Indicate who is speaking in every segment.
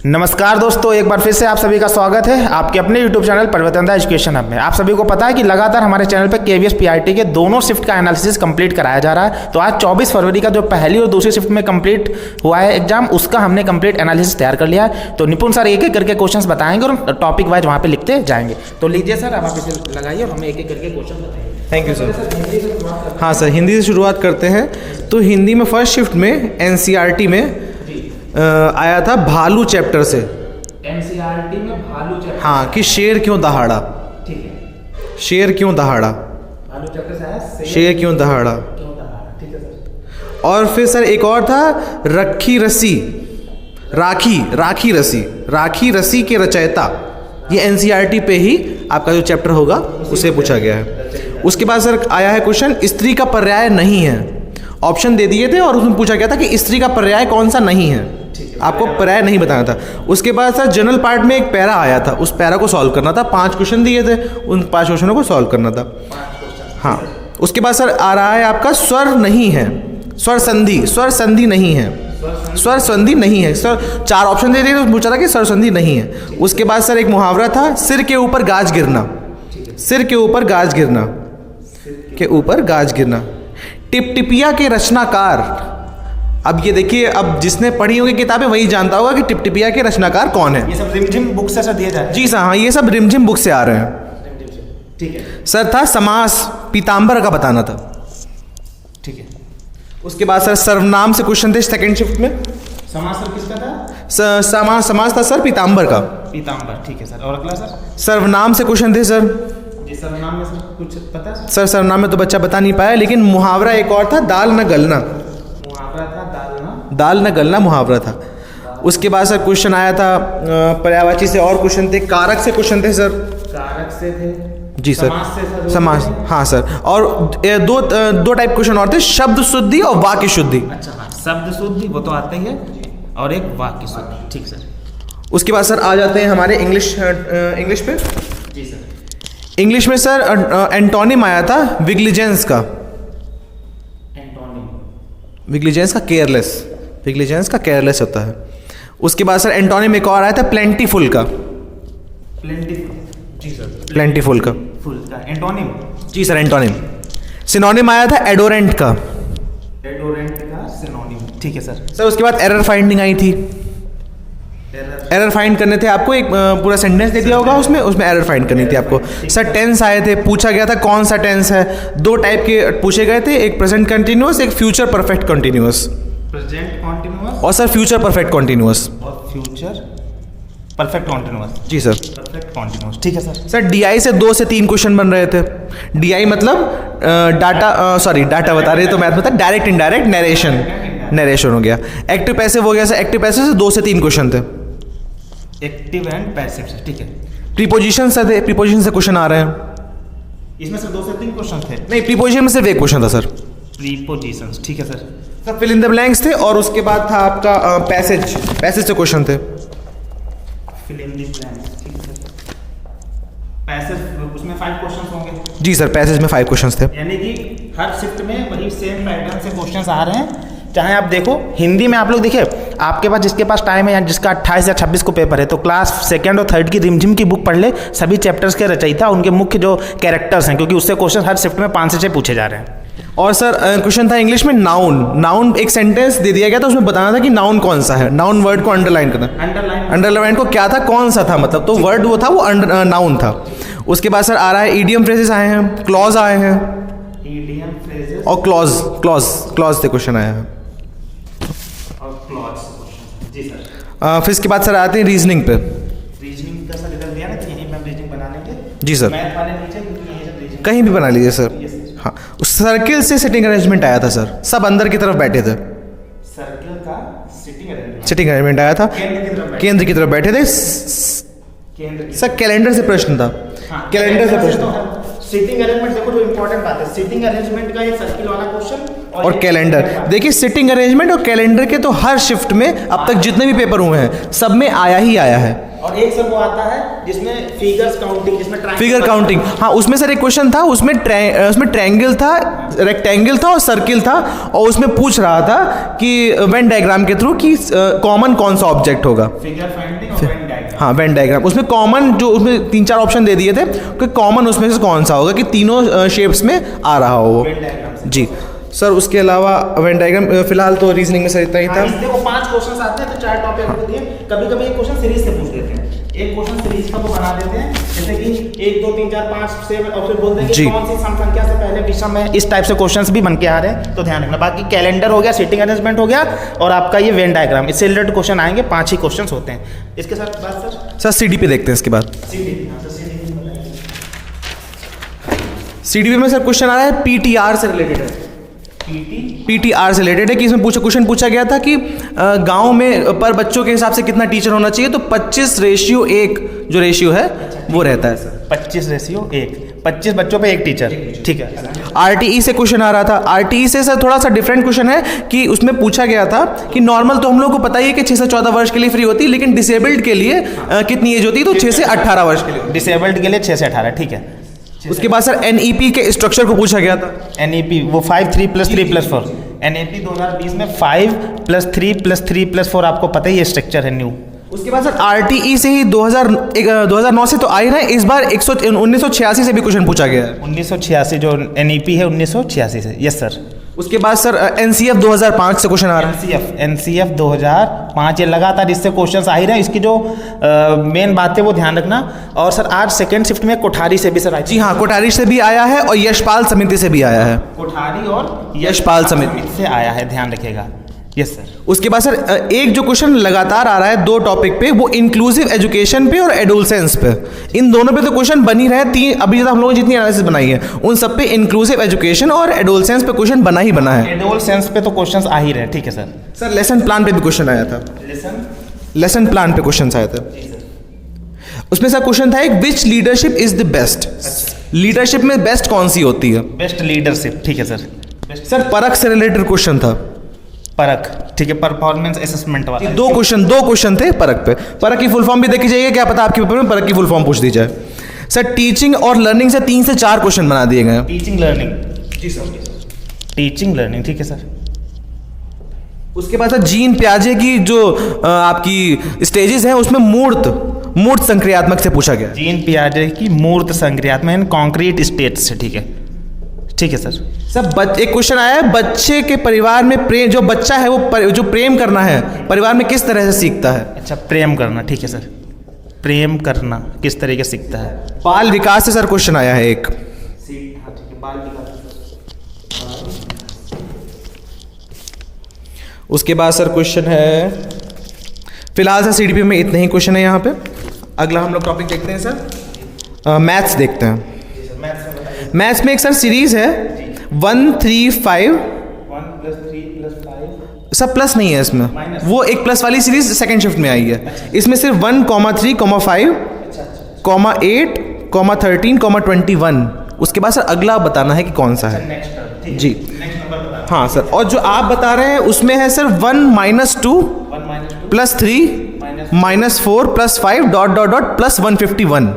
Speaker 1: नमस्कार दोस्तों, एक बार फिर से आप सभी का स्वागत है आपके अपने YouTube चैनल परिवर्तन एजुकेशन हब में। आप सभी को पता है कि लगातार हमारे चैनल पर KVS PRT के दोनों शिफ्ट का एनालिसिस कंप्लीट कराया जा रहा है। तो आज 24 फरवरी का जो पहली और दूसरी शिफ्ट में कंप्लीट हुआ है एग्जाम, उसका हमने कंप्लीट एनालिसिस तैयार कर लिया है। तो निपुण सर एक एक करके क्वेश्चन बताएंगे और टॉपिक वाइज वहाँ पे लिखते जाएंगे। तो लीजिए सर, अब आप इसे लगाइए और हमें एक एक करके क्वेश्चन बताएंगे।
Speaker 2: Thank you sir. हाँ सर, हिंदी से शुरुआत करते हैं। तो हिंदी में फर्स्ट शिफ्ट में NCERT में आया था भालू चैप्टर से।
Speaker 1: NCERT में भालू चैप्टर,
Speaker 2: हाँ, कि शेर क्यों दहाड़ा।
Speaker 1: ठीक है,
Speaker 2: शेर क्यों दहाड़ा,
Speaker 1: भालू चैप्टर से आया
Speaker 2: शेर क्यों दहाड़ा।
Speaker 1: ठीक है सर।
Speaker 2: और फिर सर एक और था रखी रसी, राखी रसी के रचयिता। ये NCERT पे ही आपका जो चैप्टर होगा उसे पूछा गया है। उसके बाद सर आया है क्वेश्चन स्त्री का पर्याय नहीं है। ऑप्शन दे दिए थे और उसमें पूछा गया था कि स्त्री का पर्याय कौन सा नहीं है, आपको पर्याय नहीं बताना था। उसके बाद सर जनरल पार्ट में एक पैरा आया था, उस पैरा को सॉल्व करना था। 5 क्वेश्चन दिए थे, उन 5 क्वेश्चनों को सॉल्व करना था। हाँ, उसके बाद सर आ रहा है आपका स्वर नहीं है, स्वर संधि नहीं है, स्वर संधि नहीं है। सर 4 ऑप्शन दे दिए तो पूछा था कि स्वर संधि नहीं है। उसके बाद सर एक मुहावरा था सिर के ऊपर गाज गिरना, सिर के ऊपर गाज गिरना, के ऊपर गाज गिरना। टिपटिपिया के रचनाकार, अब ये देखिए, अब जिसने पढ़ी होगी किताबें वही जानता होगा कि टिपटिपिया के रचनाकार कौन है।
Speaker 1: ये सब रिमझिम बुक से दिया जाए।
Speaker 2: जी सर, हाँ, ये सब रिमझिम बुक से आ रहे हैं।
Speaker 1: ठीक है
Speaker 2: सर था समास, पीताम्बर का बताना था।
Speaker 1: ठीक है।
Speaker 2: उसके बाद सर सर्वनाम से क्वेश्चन थे सेकंड शिफ्ट में।
Speaker 1: समास सर किसका था?
Speaker 2: समास था सर पीताम्बर का।
Speaker 1: पीताम्बर, ठीक है सर। और अगला सर
Speaker 2: सर्वनाम से क्वेश्चन थे सर।
Speaker 1: जी, सर्वनाम में सर कुछ पता है?
Speaker 2: सर सर्वनाम में तो बच्चा बता नहीं पाया, लेकिन मुहावरा एक और था दाल न गलना।
Speaker 1: मुहावरा था
Speaker 2: दाल न गलना मुहावरा था। उसके बाद सर क्वेश्चन आया था पर्यायवाची से, और क्वेश्चन थे कारक से क्वेश्चन थे सर।
Speaker 1: कारक से थे
Speaker 2: जी सर,
Speaker 1: समास से सर।
Speaker 2: समास, हाँ सर। और दो टाइप क्वेश्चन और थे, शब्द शुद्धि और वाक्य शुद्धि।
Speaker 1: अच्छा हाँ, शब्द शुद्धि वो तो आते ही है, और एक वाक्य शुद्धि। ठीक सर।
Speaker 2: उसके बाद सर आ जाते हैं हमारे इंग्लिश पे।
Speaker 1: जी सर।
Speaker 2: इंग्लिश में सर एंटोनिम आया था विग्लिजेंस का। विग्लिजेंस का केयरलेस होता है। उसके बाद सर एंटोनिम एक और आया था प्लेंटीफुल का।
Speaker 1: जी सर,
Speaker 2: प्लेंटीफुल का
Speaker 1: फुल का एंटोनिम।
Speaker 2: जी सर, एंटोनिम। सिनोनिम आया था एडोरेंट का।
Speaker 1: एडोरेंट का सिनोनिम, ठीक है सर।
Speaker 2: सर उसके बाद एरर फाइंडिंग आई थी। एरर फाइंड करने थे आपको, एक पूरा सेंटेंस दे दिया होगा, उसमें एरर फाइंड करनी थी आपको। सर टेंस आए थे, पूछा गया था कौन सा टेंस है। 2 टाइप के पूछे गए थे, एक प्रेजेंट कंटिन्यूअस, एक future perfect continuous.
Speaker 1: Present continuous
Speaker 2: और सर फ्यूचर परफेक्ट कंटिन्यूअस।
Speaker 1: और फ्यूचर परफेक्ट कॉन्टिन्यूअस।
Speaker 2: जी सर।
Speaker 1: परफेक्ट कॉन्टिन्यूअस, ठीक है सर।
Speaker 2: सर DI से 2 से 3 क्वेश्चन बन रहे थे। DI मतलब डाटा बता रहे तो मैथ बता, डायरेक्ट इनडायरेक्ट नरेशन हो गया। एक्टिव पैसिव हो गया सर, एक्टिव पैसिव से 2 से 3 क्वेश्चन थे।
Speaker 1: एक्टिव एंड पैसिव से, ठीक है।
Speaker 2: प्रीपोजिशन से थे, प्रीपोजिशन से क्वेश्चन आ रहे हैं।
Speaker 1: इसमें से 2 से 3 क्वेश्चन थे।
Speaker 2: नहीं, प्रीपोजिशन में सिर्फ एक क्वेश्चन था सर।
Speaker 1: प्रीपोजिशंस, ठीक है sir.
Speaker 2: Sir fill in the blanks थे, और उसके बाद था आपका पैसेज से क्वेश्चन थे।
Speaker 1: फिल इन द ब्लैंक्स, ठीक है सर। पैसेज उसमें 5 क्वेश्चंस होंगे।
Speaker 2: जी सर, पैसेज में 5 क्वेश्चंस थे।
Speaker 1: यानी कि हर शिफ्ट में वही सेम पैटर्न से क्वेश्चंस आ रहे हैं। चाहे आप देखो हिंदी में, आप लोग देखिए, आपके पास जिसके पास टाइम है या जिसका 28 या 26 को पेपर है, तो क्लास 2nd और 3rd की रिमझिम की बुक पढ़ ले। सभी चैप्टर्स के रचयिता, उनके मुख्य जो कैरेक्टर्स हैं, क्योंकि उससे क्वेश्चन हर शिफ्ट में 5 से 6 पूछे जा रहे हैं। और सर क्वेश्चन था इंग्लिश में नाउन एक सेंटेंस दे दिया गया था, उसमें बताना था कि नाउन कौन सा है। नाउन वर्ड को अंडरलाइन करना, अंडरलाइन को क्या था, कौन सा था, मतलब तो वर्ड वो था, वो नाउन था। उसके बाद सर आ रहा है ईडियम फ्रेजेस आए हैं, क्लॉज आए हैं, ईडियम फ्रेजेस
Speaker 2: और क्लॉज से क्वेश्चन आया है।
Speaker 1: जी सर।
Speaker 2: फिर इसके बाद सर आते हैं रीजनिंग पे।
Speaker 1: रीजनिंग का सर इधर दिया ना, कि यहीं पे हम रीजनिंग बना लेंगे।
Speaker 2: जी सर,
Speaker 1: मैथ वाले नीचे, क्योंकि यहीं से रीजनिंग
Speaker 2: कहीं भी बना लीजिए सर। हाँ, उस सर्किल से सिटिंग अरेंजमेंट आया था सर, सब अंदर की तरफ बैठे थे।
Speaker 1: सर्किल का
Speaker 2: सिटिंग अरेंजमेंट आया था, केंद्र की तरफ बैठे थे सर। कैलेंडर से प्रश्न था। कैलेंडर से प्रश्न,
Speaker 1: सिटिंग अरेंजमेंट देखो, जो इंपॉर्टेंट बात है, सिटिंग अरेंजमेंट का ये सर्किल वाला क्वेश्चन
Speaker 2: और कैलेंडर। देखिए सिटिंग अरेंजमेंट और कैलेंडर के तो हर शिफ्ट में अब तक जितने भी पेपर हुए हैं सब में आया ही आया है।
Speaker 1: और एक सर वो आता है जिसमें फिगर्स काउंटिंग, जिसमें
Speaker 2: फिगर काउंटिंग, हाँ उसमें सर एक क्वेश्चन था, उसमें ट्रायंगल था, रेक्टेंगल था और सर्किल था, और उसमें पूछ रहा था कि वेन डायग्राम के थ्रू कि कॉमन कौन सा ऑब्जेक्ट होगा।
Speaker 1: फिगर फाइंडिंग और वेन डायग्राम।
Speaker 2: हाँ वेन डायग्राम, उसमें कॉमन जो उसमें 3-4 ऑप्शन दे दिए थे कि कॉमन उसमें से कौन सा होगा कि तीनों शेप्स में आ रहा हो वो।
Speaker 1: वेन डायग्राम
Speaker 2: जी सर, उसके अलावा वेन डायग्राम फिलहाल तो रीजनिंग में सर इतना ही था।
Speaker 1: देखो 5 क्वेश्चंस आते हैं तो 4 टॉपिक आपको दिए। कभी कभी एक क्वेश्चन सीरीज से पूछ देते हैं, एक क्वेश्चन सीरीज का वो बना देते हैं, जैसे कि 1 2 3 4 5 6 और फिर बोलते हैं कि
Speaker 2: जी।
Speaker 1: कौन सी सम संख्या से पहले विषम में, इस टाइप से क्वेश्चंस भी बन के आ रहे हैं, तो ध्यान रखना। बाकी कैलेंडर हो गया, सीटिंग अरेंजमेंट हो गया, और आपका ये वेन डायग्राम, इससे रिलेटेड क्वेश्चन आएंगे। 5 ही क्वेश्चंस होते हैं। इसके साथ बात
Speaker 2: सर सीडीपी देखते हैं इसके बाद। सीडीपी में सर क्वेश्चन आ रहा है पीटीआर से रिलेटेड है, पीटीआर से रिलेटेड है कि इसमें क्वेश्चन पूछा गया था कि गांव में पर बच्चों के हिसाब से कितना टीचर होना चाहिए, तो 25:1 जो रेशियो है वो रहता है सर।
Speaker 1: 25:1, 25 बच्चों पे 1 टीचर, ठीक है।
Speaker 2: आरटीई से क्वेश्चन आ रहा था। आरटीई से सर थोड़ा सा डिफरेंट क्वेश्चन है कि उसमें पूछा गया था कि नॉर्मल तो हम लोग को पता ही है कि 6 से 14 वर्ष के लिए फ्री होती है, लेकिन डिसेबल्ड के लिए कितनी एज होती है, तो 6 से 18 वर्ष के लिए।
Speaker 1: डिसेबल्ड के लिए 6 से 18, ठीक है।
Speaker 2: उसके बाद सर एनईपी के स्ट्रक्चर को पूछा गया था।
Speaker 1: एनईपी वो 5 3 + 3 + 4, एनईपी 2020 में 5 + 3 + 3 + 4, आपको पता ही ये स्ट्रक्चर है न्यू।
Speaker 2: उसके बाद सर आरटीई से ही 2009 से तो आ ही रहा है, इस बार 1986 से भी क्वेश्चन पूछा गया है।
Speaker 1: 1986 जो एनईपी है 1986 से, यस सर।
Speaker 2: उसके बाद सर एनसीएफ 2005 से क्वेश्चन आ रहा है।
Speaker 1: एनसीएफ 2005, ये लगातार इससे क्वेश्चंस आ ही रहे हैं। इसकी जो मेन बात है वो ध्यान रखना। और सर आज सेकंड शिफ्ट में कोठारी से भी सर आई।
Speaker 2: जी हाँ, कोठारी से भी आया है और यशपाल समिति से भी आया है।
Speaker 1: कोठारी और
Speaker 2: यशपाल समिति
Speaker 1: से आया है, ध्यान रखिएगा। Yes sir.
Speaker 2: उसके बाद सर एक जो क्वेश्चन लगातार आ रहा है 2 टॉपिक पे, वो इंक्लूसिव एजुकेशन पे और एडोलसेंस पे। इन दोनों पे तो क्वेश्चन बन ही रहे। 3 अभी हम लोगों ने जितनी एनालिसिस बनाई है उन सब पे इंक्लूसिव एजुकेशन और एडोलसेंस पे क्वेश्चन बना ही बना है।
Speaker 1: एडोलसेंस पे तो क्वेश्चंस आ ही रहे, ठीक है सर।
Speaker 2: सर लेसन प्लान पे भी क्वेश्चन आया था। लेसन प्लान पे क्वेश्चन आया था। उसमें सर क्वेश्चन था एक, which leadership is the best. Leadership में बेस्ट कौन सी होती है?
Speaker 1: बेस्ट लीडरशिप, ठीक है सर।
Speaker 2: सर परख से रिलेटेड क्वेश्चन था।
Speaker 1: परख, ठीक है, परफॉर्मेंस असेसमेंट वाला।
Speaker 2: 2 क्वेश्चन थे परख पे। परख की फुल फॉर्म भी देखी जाइए, क्या पता आपके पेपर में परख की फुल फॉर्म पूछ दी जाए। सर टीचिंग और लर्निंग से 3 से 4 क्वेश्चन बना दिए गए।
Speaker 1: टीचिंग लर्निंग, जी सर। टीचिंग लर्निंग, ठीक है सर।
Speaker 2: उसके बाद सर जीन पियाजे की जो आपकी स्टेजेस हैं उसमें मूर्त संक्रियात्मक से पूछा गया।
Speaker 1: जीन पियाजे की मूर्त संक्रियात्मक कॉन्क्रीट स्टेट से, ठीक है, ठीक है सर।
Speaker 2: सर एक क्वेश्चन आया है, बच्चे के परिवार में प्रेम, जो बच्चा है वो जो प्रेम करना है परिवार में किस तरह से सीखता है?
Speaker 1: अच्छा, प्रेम करना, ठीक है सर। प्रेम करना किस तरीके से सीखता है?
Speaker 2: बाल विकास से सर क्वेश्चन आया है एक। उसके बाद सर क्वेश्चन है, फिलहाल सर सीडीपी में इतने ही क्वेश्चन है यहाँ पे। अगला हम लोग टॉपिक देखते हैं सर, मैथ्स देखते हैं। मैथ्स में एक सर सीरीज है 1 3 5।
Speaker 1: 1 + 3 + 5
Speaker 2: सब प्लस नहीं है इसमें, वो एक प्लस वाली सीरीज सेकंड शिफ्ट में आई है। इसमें सिर्फ 1, 3, 5, 8, 13, 21। उसके बाद सर अगला बताना है कि कौन सा है। जी हाँ सर, और जो आप बता रहे हैं उसमें है सर 1 - 2 + 3 - 4 + 5 ... +151।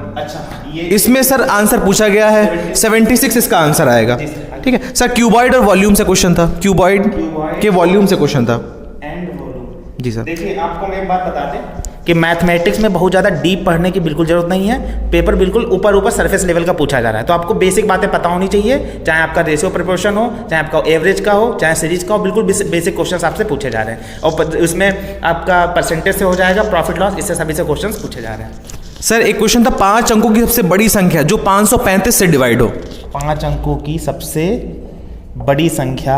Speaker 2: इसमें सर आंसर पूछा गया है 76 इसका आंसर आएगा। ठीक है सर। क्यूबॉइड और वॉल्यूम से क्वेश्चन था, क्यूबॉइड के वॉल्यूम से क्वेश्चन था। जी सर।
Speaker 1: देखिए आपको मैं एक बात बता दें कि मैथमेटिक्स में बहुत ज़्यादा डीप पढ़ने की बिल्कुल जरूरत नहीं है। पेपर बिल्कुल ऊपर सरफेस लेवल का पूछा जा रहा है, तो आपको बेसिक बातें पता होनी चाहिए। चाहे आपका रेशियो प्रोपोर्शन हो, चाहे आपका एवरेज का हो, चाहे सीरीज का हो, बिल्कुल बेसिक क्वेश्चंस आपसे पूछे जा रहे हैं। और उसमें आपका परसेंटेज से हो जाएगा, प्रॉफिट लॉस, इससे सभी से क्वेश्चन पूछे जा रहे हैं।
Speaker 2: सर एक क्वेश्चन था 5 अंकों की सबसे बड़ी संख्या जो 535 से डिवाइड हो।
Speaker 1: 5 अंकों की सबसे बड़ी संख्या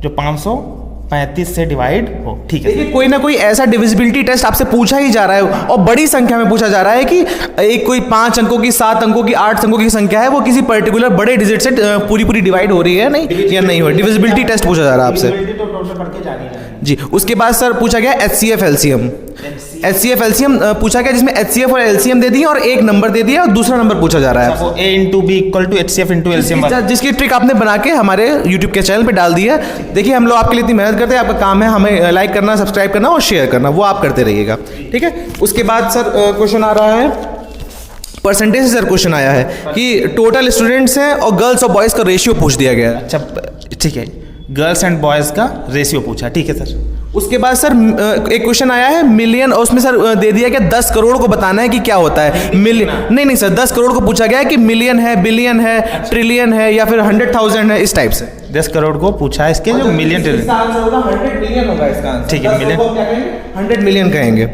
Speaker 1: जो 535 से डिवाइड हो, ठीक है।
Speaker 2: देखिए कोई ना कोई ऐसा डिविजिबिलिटी टेस्ट आपसे पूछा ही जा रहा है और बड़ी संख्या में पूछा जा रहा है कि एक कोई 5 अंकों की, 7 अंकों की, 8 अंकों की संख्या है, वो किसी पर्टिकुलर बड़े डिजिट से पूरी डिवाइड हो रही है नहीं या नहीं हो। डिविजिबिलिटी टेस्ट पूछा जा रहा है आपसे। जी। उसके बाद सर पूछा गया HCF LCM। HCF LCM पूछा गया, जिसमें HCF और LCM दे दिए और एक नंबर दे दिया और दूसरा नंबर पूछा जा रहा है।
Speaker 1: वो A into B equal to HCF into LCM,
Speaker 2: जिसकी ट्रिक आपने बना के हमारे YouTube के चैनल पे डाल दी है। देखिए हम लोग आपके लिए इतनी मेहनत करते हैं, आपका काम है हमें लाइक करना, सब्सक्राइब करना और शेयर करना, वो आप करते रहिएगा, ठीक है। उसके बाद सर क्वेश्चन आ रहा है परसेंटेज से। सर क्वेश्चन आया है कि टोटल स्टूडेंट्स हैं और गर्ल्स और बॉयज़ का रेशियो पूछ दिया गया है।
Speaker 1: अच्छा ठीक है, गर्ल्स एंड बॉयज़ का रेशियो पूछा, ठीक है सर।
Speaker 2: उसके बाद सर एक क्वेश्चन आया है मिलियन, और उसमें सर दे दिया कि 10 करोड़ को बताना है कि क्या होता है मिलियन। नहीं सर, 10 करोड़ को पूछा गया है कि मिलियन है, बिलियन है, ट्रिलियन है या फिर 100,000 है, इस टाइप से।
Speaker 1: 10 करोड़ को पूछा है, इसके जो मिलियन ट्रिलियन,
Speaker 2: आंसर होगा 100 मिलियन होगा इसका आंसर,
Speaker 1: ठीक है। मिलियन
Speaker 2: 100 मिलियन कहेंगे।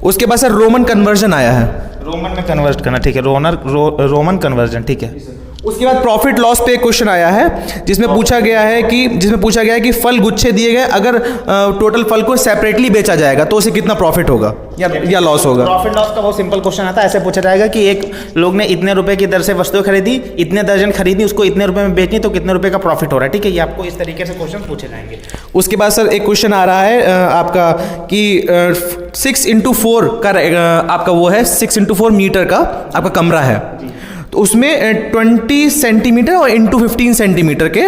Speaker 2: उसके बाद सर रोमन कन्वर्जन आया है,
Speaker 1: रोमन में कन्वर्ट करना, ठीक है। रोमन कन्वर्जन, ठीक है।
Speaker 2: उसके बाद प्रॉफिट लॉस पे एक क्वेश्चन आया है जिसमें पूछा गया है कि फल गुच्छे दिए गए, अगर टोटल फल को सेपरेटली बेचा जाएगा तो उसे कितना प्रॉफिट होगा या लॉस होगा।
Speaker 1: प्रॉफिट लॉस का बहुत सिंपल क्वेश्चन आता है, ऐसे पूछा जाएगा कि एक लोग ने इतने रुपए की दर से वस्तु खरीदी, इतने दर्जन खरीदी, उसको इतने रुपए में बेचनी, तो कितने रुपए का प्रॉफिट हो रहा है, ठीक है। ये आपको इस तरीके से क्वेश्चन पूछे जाएंगे।
Speaker 2: उसके बाद सर एक क्वेश्चन आ रहा है आपका कि 6x4 का आपका वो है 6x4 मीटर का आपका कमरा है, तो उसमें 20 सेंटीमीटर और इंटू 15 सेंटीमीटर के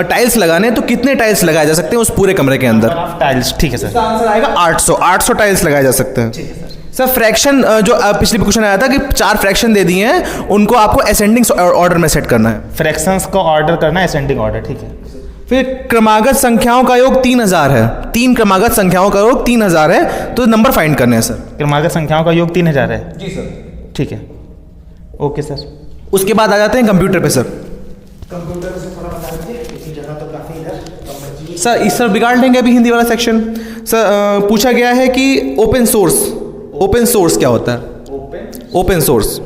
Speaker 2: टाइल्स लगाने हैं, तो कितने टाइल्स लगाए जा सकते हैं उस पूरे कमरे के अंदर?
Speaker 1: टाइल्स, ठीक है सर।
Speaker 2: इसका आंसर आएगा 800 टाइल्स लगाए जा सकते हैं, ठीक है सर। फ्रैक्शन जो पिछले क्वेश्चन आया था कि 4 फ्रैक्शन दे दिए हैं, उनको आपको असेंडिंग ऑर्डर में सेट करना है।
Speaker 1: फ्रैक्शंस को ऑर्डर करना है असेंडिंग ऑर्डर, ठीक है।
Speaker 2: फिर क्रमागत संख्याओं का योग 3000 है, 3 क्रमागत संख्याओं का योग 3000 है, तो नंबर फाइंड करने हैं सर।
Speaker 1: क्रमागत संख्याओं का योग 3000 है,
Speaker 2: जी सर,
Speaker 1: ठीक है। Okay sir.
Speaker 2: उसके बाद आ जाते हैं कंप्यूटर पे सर।
Speaker 1: कंप्यूटर से थोड़ा बता दीजिए, इसी जगह तो काफी इधर
Speaker 2: सर इस सर बिगाड़ लेंगे अभी हिंदी वाला सेक्शन। सर पूछा गया है कि ओपन सोर्स क्या होता है? Open source.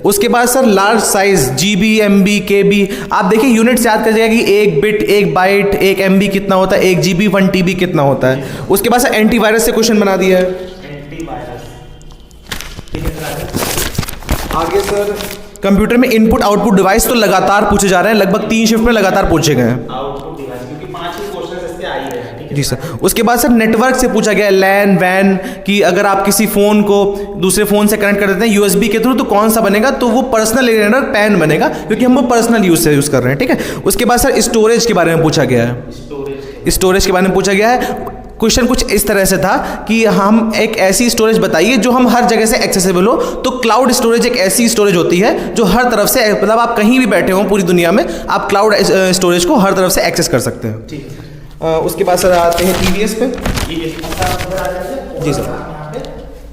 Speaker 2: उसके बाद sir large size GB MB KB, आप देखिए यूनिट से याद कर जाएगा कि 1 बिट 1 बाइट 1 MB कितना होता है, 1 GB 1 TB कितना होता है। उसके बाद सर एंटीवायरस से क्वेश्चन बना दिया है। आगे सर कंप्यूटर में इनपुट आउटपुट डिवाइस तो लगातार पूछे जा रहे हैं, लगभग 3 शिफ्ट में लगातार पूछे गए हैं।
Speaker 1: आउटपुट डिवाइस, क्योंकि 5 ही क्वेश्चन इसके आई है, ठीक है
Speaker 2: जी सर। उसके बाद सर नेटवर्क से पूछा गया लैन वैन, कि अगर आप किसी फ़ोन को दूसरे फ़ोन से कनेक्ट कर देते हैं USB के थ्रू, तो कौन सा बनेगा? तो वो पर्सनल नेटवर्क पैन बनेगा, क्योंकि हम वो पर्सनल यूज से यूज़ कर रहे हैं, ठीक है। उसके बाद सर स्टोरेज के बारे में पूछा गया है, स्टोरेज के बारे में पूछा गया है। क्वेश्चन कुछ इस तरह से था कि हम एक ऐसी स्टोरेज बताइए जो हम हर जगह से एक्सेसिबल हो। तो क्लाउड स्टोरेज एक ऐसी स्टोरेज होती है जो हर तरफ से, मतलब आप कहीं भी बैठे हो पूरी दुनिया में, आप क्लाउड स्टोरेज को हर तरफ से एक्सेस कर सकते हैं, ठीक है। उसके बाद सर आते हैं EVS पे। जी सर।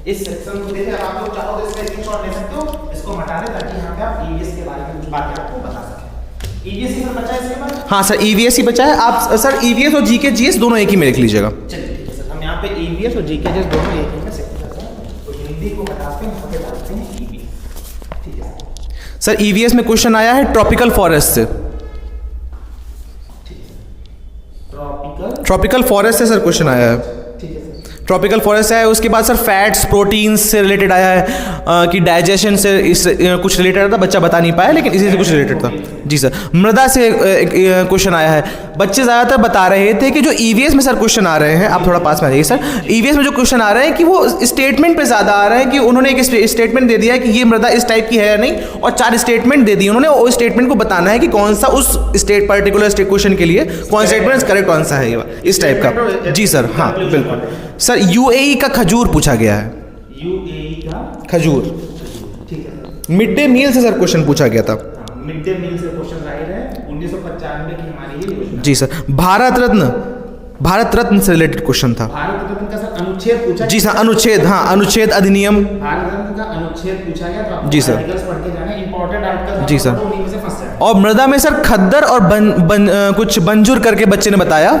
Speaker 1: इस सेक्शन को देखिए, आप लोग चाहो तो इसका स्क्रीनशॉट ले सकते हो, इसको हटा दें ताकि यहाँ पे आप EVS के बारे में कुछ बातें आपको बता सकें। EVS ही सर बचा है इसके बाद?
Speaker 2: हाँ सर EVS ही बचा है। आप सर EVS और GK GS दोनों एक ही में लिख लीजिएगा।
Speaker 1: चलिए ठीक है सर, हम यहाँ पे EVS और GK GS दोनों एक ही में सेट करते हैं, तो हिंदी को हटाते हैं, यहाँ पे डालते हैं EVS, ठीक है
Speaker 2: सर EVS में क्वेश्चन आया है ट्रॉपिकल फॉरेस्ट से। ट्रॉपिकल फॉरेस्ट से सर क्वेश्चन आया है, ट्रॉपिकल फॉरेस्ट है। उसके बाद सर फैट्स प्रोटीन्स से रिलेटेड आया है कि डाइजेशन से कुछ रिलेटेड था, बच्चा बता नहीं पाया लेकिन इसी से कुछ रिलेटेड था। जी सर। मृदा से क्वेश्चन आया है। बच्चे ज़्यादातर बता रहे थे कि जो EVS में सर क्वेश्चन आ रहे हैं, आप थोड़ा पास में आ जाइए सर। EVS में जो क्वेश्चन आ रहे हैं कि वो स्टेटमेंट पे ज़्यादा आ रहे हैं, कि उन्होंने एक स्टेटमेंट दे दिया कि ये मृदा इस टाइप की है या नहीं, और 4 स्टेटमेंट दे दिए उन्होंने। वो स्टेटमेंट को बताना है कि कौन सा उस पर्टिकुलर क्वेश्चन के लिए कौन स्टेटमेंट करेक्ट कौन सा है, इस टाइप का। जी सर, हाँ बिल्कुल सर। UAE का खजूर पूछा गया है,
Speaker 1: UAE का
Speaker 2: खजूर।
Speaker 1: ठीक है।
Speaker 2: मिड डे मील से सर क्वेश्चन पूछा गया था।
Speaker 1: मिड डे मील से क्वेश्चन जाहिर है 1995 की हमारी ये योजना।
Speaker 2: जी सर। भारत रत्न से रिलेटेड क्वेश्चन था।
Speaker 1: भारत रत्न का सर अनुच्छेद पूछा।
Speaker 2: जी सर, अनुच्छेद, हाँ अनुच्छेद अधिनियम।
Speaker 1: भारत रत्न का अनुच्छेद पूछा गया, तो
Speaker 2: जी सर।
Speaker 1: आर्टिकल्स पढ़ के जाना इंपॉर्टेंट आर्टिकल्स।
Speaker 2: जी सर।
Speaker 1: उन्हीं में से फंस जाए।
Speaker 2: और मृदा में सर खद्दर और कुछ बंजुर करके बच्चे ने बताया।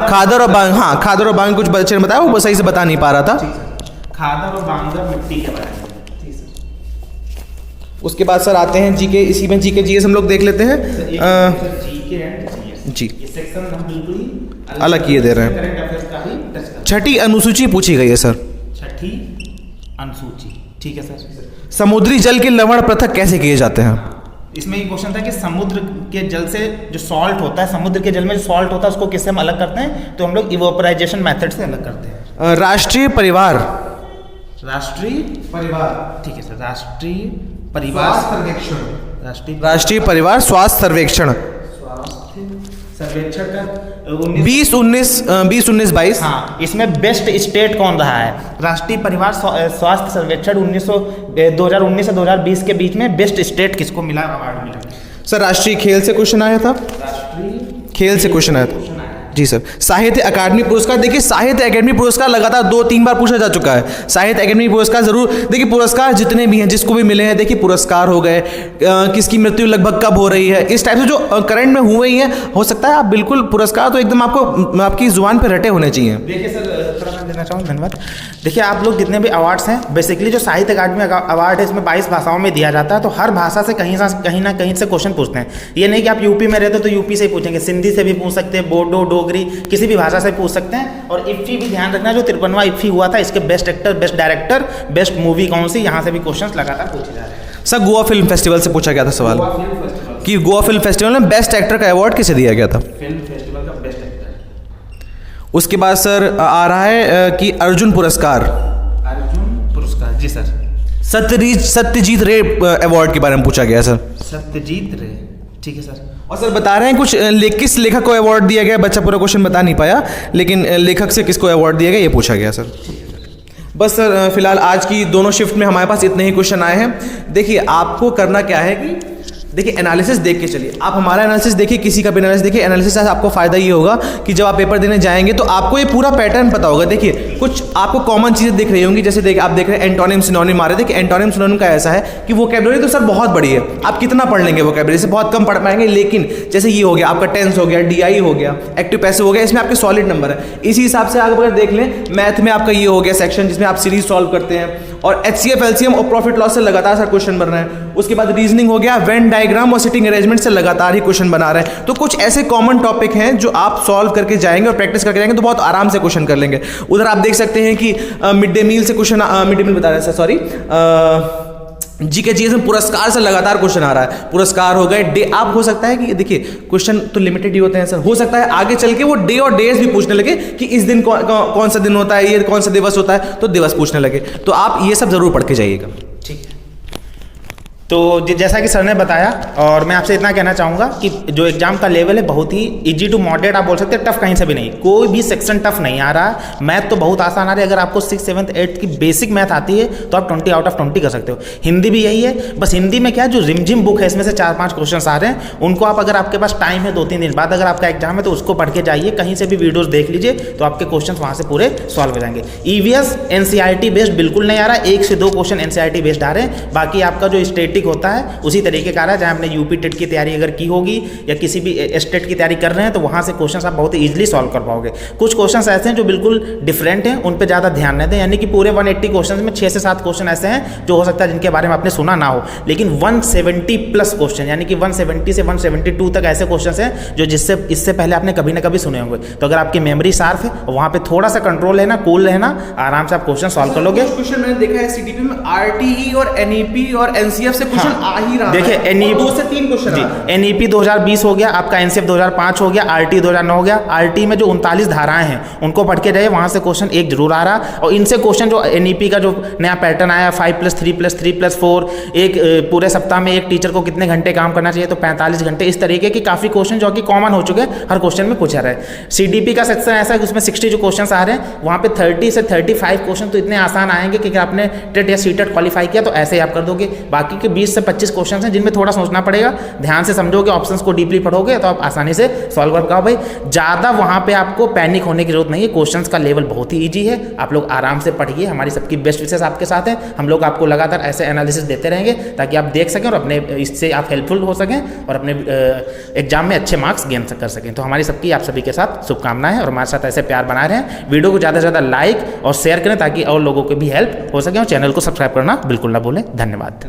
Speaker 2: खादर और बांग, हाँ खादर और बांग कुछ बच्चे ने बताया, वो सही से बता नहीं पा रहा था।
Speaker 1: खादर और बांगर मिट्टी के बारे में।
Speaker 2: उसके बाद सर आते हैं जीके। इसी में जीके जीएस हम लोग देख लेते हैं।
Speaker 1: जीके एंड जीएस,
Speaker 2: जी
Speaker 1: ये सेक्शन हम बिल्कुल ही
Speaker 2: अलग किए दे रहे हैं।
Speaker 1: करंट अफेयर्स का ही टच कर।
Speaker 2: छठी अनुसूची पूछी गई है सर।
Speaker 1: छठी अनुसूची, ठीक है सर।
Speaker 2: समुद्री जल के लवण पृथक कैसे किए जाते हैं?
Speaker 1: इसमें ये क्वेश्चन था कि समुद्र के जल से जो सॉल्ट होता है, समुद्र के जल में जो सॉल्ट होता है उसको किससे हम अलग करते हैं? तो हम लोग इवोपराइजेशन मेथड से अलग करते हैं।
Speaker 2: राष्ट्रीय परिवार
Speaker 1: राष्ट्रीय
Speaker 2: परिवार,
Speaker 1: ठीक है सर, राष्ट्रीय परिवार
Speaker 2: सर्वेक्षण,
Speaker 1: राष्ट्रीय
Speaker 2: राष्ट्रीय परिवार स्वास्थ्य सर्वेक्षण
Speaker 1: स्वास्थ्य सर्वेक्षण का
Speaker 2: 2019-22।
Speaker 1: हाँ, इसमें बेस्ट स्टेट कौन रहा है? राष्ट्रीय परिवार स्वास्थ्य सर्वेक्षण 2019 से 2020 के बीच में बेस्ट स्टेट किसको मिला, अवार्ड मिला?
Speaker 2: सर राष्ट्रीय खेल से क्वेश्चन आया था,
Speaker 1: राष्ट्रीय
Speaker 2: खेल से क्वेश्चन आया था जी सर। साहित्य अकादमी पुरस्कार, देखिए साहित्य अकादमी पुरस्कार लगातार 2-3 बार पूछा जा चुका है। साहित्य अकादमी पुरस्कार जरूर देखिए, पुरस्कार जितने भी हैं जिसको भी मिले हैं, देखिए पुरस्कार हो गए, किसकी मृत्यु लगभग कब हो रही है, इस टाइप से जो करंट में हुए ही हैं, हो सकता है आप बिल्कुल पुरस्कार तो एकदम आपको आपकी जुबान पर रटे होने चाहिए।
Speaker 1: देखिए सर, थोड़ा मैं देना चाहूँ, धन्यवाद। देखिए आप लोग जितने भी अवार्ड्स हैं, बेसिकली जो साहित्य अकादमी अवार्ड है इसमें 22 भाषाओं में दिया जाता है, तो हर भाषा से कहीं ना कहीं से क्वेश्चन पूछते हैं। ये नहीं कि आप यूपी में रहते हो तो यूपी से ही पूछेंगे, सिंधी से भी पूछ सकते हैं, बोडो, डोगरी, किसी भी भाषा से पूछ सकते हैं। और इफ्फी भी ध्यान रखना, जो 53वां इफ्फी हुआ था, इसके best actor, best director, best movie कौन सी, यहाँ से भी क्वेश्चंस लगातार पूछे जा रहे हैं।
Speaker 2: सर गोवा फिल्म फेस्टिवल से पूछा गया था सवाल कि गोवा फिल्म फेस्टिवल में बेस्ट एक्टर का अवार्ड किसे दिया गया था?
Speaker 1: फिल्म फेस्टिवल का बेस्ट एक्टर।
Speaker 2: उसके बाद सर आ रहा है कि अर्जुन पुरस्कार,
Speaker 1: अर्जुन पुरस्कार, जी सर।
Speaker 2: सत्यजीत रे अवार्ड के बारे में पूछा गया सर।
Speaker 1: सत्यजीत रे, ठीक है सर।
Speaker 2: और सर बता रहे हैं कुछ किस लेखक को अवार्ड दिया गया, बच्चा पूरा क्वेश्चन बता नहीं पाया, लेकिन लेखक से किसको अवार्ड दिया गया ये पूछा गया सर। बस सर फिलहाल आज की दोनों शिफ्ट में हमारे पास इतने ही क्वेश्चन आए हैं। देखिए आपको करना क्या है कि देखिए एनालिसिस देख के चलिए, आप हमारा एनालिसिस देखिए, किसी का भी एनालिसिस देखिए। एनालिसिस से आपको फायदा ये होगा कि जब आप पेपर देने जाएंगे तो आपको ये पूरा पैटर्न पता होगा। देखिए कुछ आपको कॉमन चीज़ें दिख रही होंगी, जैसे देखिए आप देख रहे हैं एंटोनिम सिनोनिम आ रहे। देखिए एंटोनिम सिनोनिम का ऐसा है कि वोकैबुलरी तो सर बहुत बड़ी है, आप कितना पढ़ लेंगे वोकैबुलरी से, बहुत कम पढ़ पाएंगे। लेकिन जैसे ये हो गया आपका टेंस हो गया, DI हो गया, एक्टिव पैसिव हो गया, इसमें आपके सॉलिड नंबर है। इसी हिसाब से अगर देख लें मैथ में आपका ये हो गया सेक्शन जिसमें आप सीरीज सॉल्व करते हैं, और HCF LCM और प्रॉफिट लॉस से लगातार सर क्वेश्चन बन रहे हैं। उसके बाद रीजनिंग हो गया, वेन डायग्राम और सिटिंग अरेंजमेंट से लगातार ही क्वेश्चन बना रहे हैं। तो कुछ ऐसे कॉमन टॉपिक हैं जो आप सॉल्व करके जाएंगे और प्रैक्टिस करके जाएंगे तो बहुत आराम से क्वेश्चन कर लेंगे। उधर आप देख सकते हैं कि मिड डे मील से क्वेश्चन, मिड डे मील बता रहे हैं सर, सॉरी, GK GS में पुरस्कार से लगातार क्वेश्चन आ रहा है। पुरस्कार हो गए, डे, आप हो सकता है कि देखिए क्वेश्चन तो लिमिटेड ही होते हैं सर, हो सकता है आगे चल के वो डे और डेज भी पूछने लगे कि इस दिन कौन सा दिन होता है, ये कौन सा दिवस होता है, तो दिवस पूछने लगे। तो आप ये सब जरूर पढ़ के जाइएगा।
Speaker 1: ठीक है। तो जैसा कि सर ने बताया, और मैं आपसे इतना कहना चाहूँगा कि जो एग्जाम का लेवल है बहुत ही इजी टू मॉडरेट, आप बोल सकते हैं, टफ कहीं से भी नहीं, कोई भी सेक्शन टफ नहीं आ रहा। मैथ तो बहुत आसान आ रही है, अगर आपको 6th 7th 8th की बेसिक मैथ आती है तो आप 20 आउट ऑफ 20 कर सकते हो। हिंदी भी यही है, बस हिंदी में क्या जो रिमझिम बुक है इसमें से 4-5 क्वेश्चन आ रहे हैं, उनको आप, अगर आपके पास टाइम है 2-3 दिन बाद अगर आपका एग्जाम है तो उसको पढ़ के जाइए, कहीं से भी वीडियोस देख लीजिए तो आपके क्वेश्चन वहाँ से पूरे सॉल्व हो जाएंगे। EVS NCERT बेस्ड बिल्कुल नहीं आ रहा, 1 से 2 क्वेश्चन NCERT बेस्ड आ रहे हैं, बाकी आपका जो स्टेटिक होता है उसी तरीके का रहा है। जहाँ आपने यूपी टेट की तैयारी अगर की होगी या किसी भी स्टेट की तैयारी कर रहे हैं तो वहाँ से क्वेश्चंस आप बहुत इजीली सॉल्व कर पाओगे। कुछ क्वेश्चंस ऐसे हैं जो बिल्कुल डिफरेंट हैं, उन पे ज़्यादा ध्यान न दें, यानी कि पूरे 180 क्वेश्चंस में 6 से 7 क्वेश्चन ऐसे हैं जो हो सकता है जिनके बारे में आपने सुना ना हो, लेकिन 170 प्लस क्वेश्चन, यानी कि 170 से 172 तक ऐसे क्वेश्चन हैं जो जिससे इससे पहले आपने कभी ना कभी सुने होंगे। तो अगर आपकी मेमोरी शार्प है, वहाँ पे थोड़ा सा कंट्रोल रहना, कूल रहना, आराम से आप क्वेश्चन सॉल्व कर लोगे।
Speaker 2: क्वेश्चन मैंने देखा है CTP में RTE और NEP और NCF से क्वेश्चन आ ही रहा है।
Speaker 1: देखिए NEP
Speaker 2: 2 से 3 क्वेश्चन
Speaker 1: जी, NEP 2020 हो गया आपका, NCF 2005 हो गया, RT 2009 हो गया। RT में जो 39 धाराएं हैं उनको पढ़ के जाइए, वहाँ से क्वेश्चन एक जरूर आ रहा। और इनसे क्वेश्चन जो NEP का जो नया पैटर्न आया 5+3+3+4, एक पूरे सप्ताह में एक टीचर को कितने घंटे काम करना चाहिए, तो 45 घंटे, इस तरीके की काफ़ी क्वेश्चन जो कि कॉमन हो चुके हैं, हर क्वेश्चन में पूछा रहा है। CDP का सेक्शन ऐसा है कि उसमें 60 जो क्वेश्चन आ रहे हैं वहाँ पे 30 से 35 क्वेश्चन तो इतने आसान आएंगे कि आपने टेट या सीटेट क्वालिफाई किया तो ऐसे ही आप कर दोगे। बाकी के 20 से 25 क्वेश्चन हैं जिनमें थोड़ा सोचना पड़ेगा, ध्यान से समझोगे, ऑप्शंस को डीपली पढ़ोगे तो आप आसानी से सॉल्व कर पाओ। भाई ज़्यादा वहाँ पे आपको पैनिक होने की जरूरत नहीं है, क्वेश्चंस का लेवल बहुत ही ईजी है, आप लोग आराम से पढ़िए। हमारी सबकी बेस्ट विशेष आपके साथ है, हम लोग आपको लगातार ऐसे एनालिसिस देते रहेंगे ताकि आप देख सकें और अपने इससे आप हेल्पफुल हो सकें और अपने एग्जाम में अच्छे मार्क्स गेन कर सकें। तो हमारी सबकी आप सभी के साथ शुभकामनाएं हैं और हमारे साथ ऐसे प्यार बनाए रहें। वीडियो को ज़्यादा से ज़्यादा लाइक और शेयर करें ताकि और लोगों को भी हेल्प हो सके, और चैनल को सब्सक्राइब करना बिल्कुल ना भूलें। धन्यवाद।